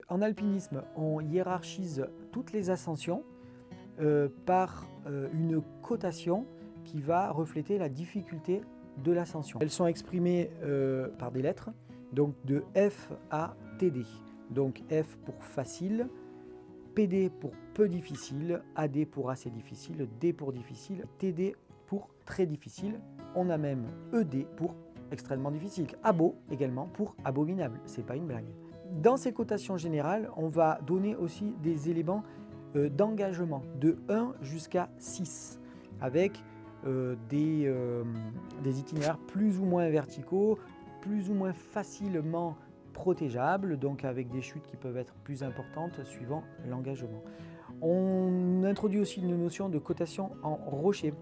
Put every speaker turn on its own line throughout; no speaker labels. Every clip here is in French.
en alpinisme, on hiérarchise toutes les ascensions par une cotation qui va refléter la difficulté de l'ascension. Elles sont exprimées par des lettres, donc de F à TD. Donc F pour facile, PD pour peu difficile, AD pour assez difficile, D pour difficile, TD pour très difficile. On a même ED pour extrêmement difficile. Abo également pour abominable, c'est pas une blague. Dans ces cotations générales, on va donner aussi des éléments d'engagement de 1 jusqu'à 6 avec des itinéraires plus ou moins verticaux, plus ou moins facilement protégeables, donc avec des chutes qui peuvent être plus importantes suivant l'engagement. On introduit aussi une notion de cotation en rocher,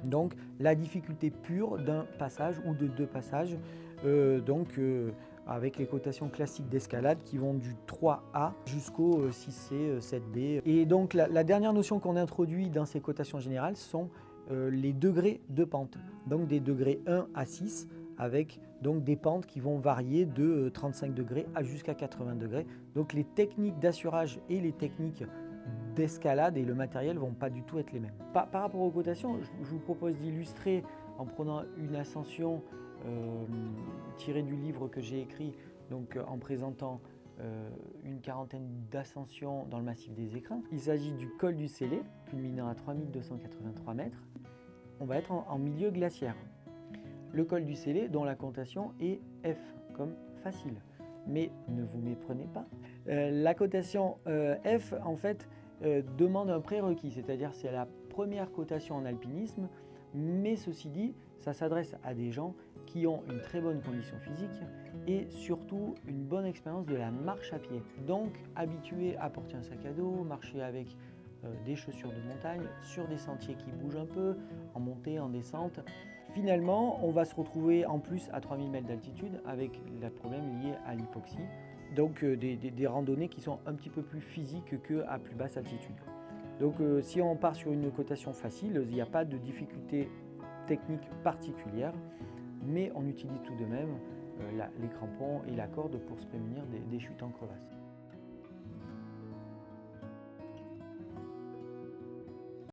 donc la difficulté pure d'un passage ou de deux passages, avec les cotations classiques d'escalade qui vont du 3A jusqu'au 6C, 7B. Et donc la dernière notion qu'on introduit dans ces cotations générales sont les degrés de pente, donc des degrés 1 à 6, avec donc des pentes qui vont varier de 35 degrés à jusqu'à 80 degrés. Donc les techniques d'assurage et les techniques d'escalade et le matériel ne vont pas du tout être les mêmes. Par rapport aux cotations, je vous propose d'illustrer en prenant une ascension tirée du livre que j'ai écrit, donc en présentant une quarantaine d'ascensions dans le massif des Écrins. Il s'agit du col du Célé, culminant à 3283 mètres. On va être en milieu glaciaire. Le col du Célé, dont la cotation est F, comme facile. Mais ne vous méprenez pas. La cotation F, en fait, demande un prérequis, c'est-à-dire c'est la première cotation en alpinisme, mais ceci dit, ça s'adresse à des gens qui ont une très bonne condition physique et surtout une bonne expérience de la marche à pied. Donc habitués à porter un sac à dos, marcher avec des chaussures de montagne, sur des sentiers qui bougent un peu, en montée, en descente. Finalement, on va se retrouver en plus à 3000 mètres d'altitude avec les problèmes liés à l'hypoxie. Donc des randonnées qui sont un petit peu plus physiques qu'à plus basse altitude. Donc si on part sur une cotation facile, il n'y a pas de difficulté technique particulière, mais on utilise tout de même les crampons et la corde pour se prémunir des chutes en crevasse.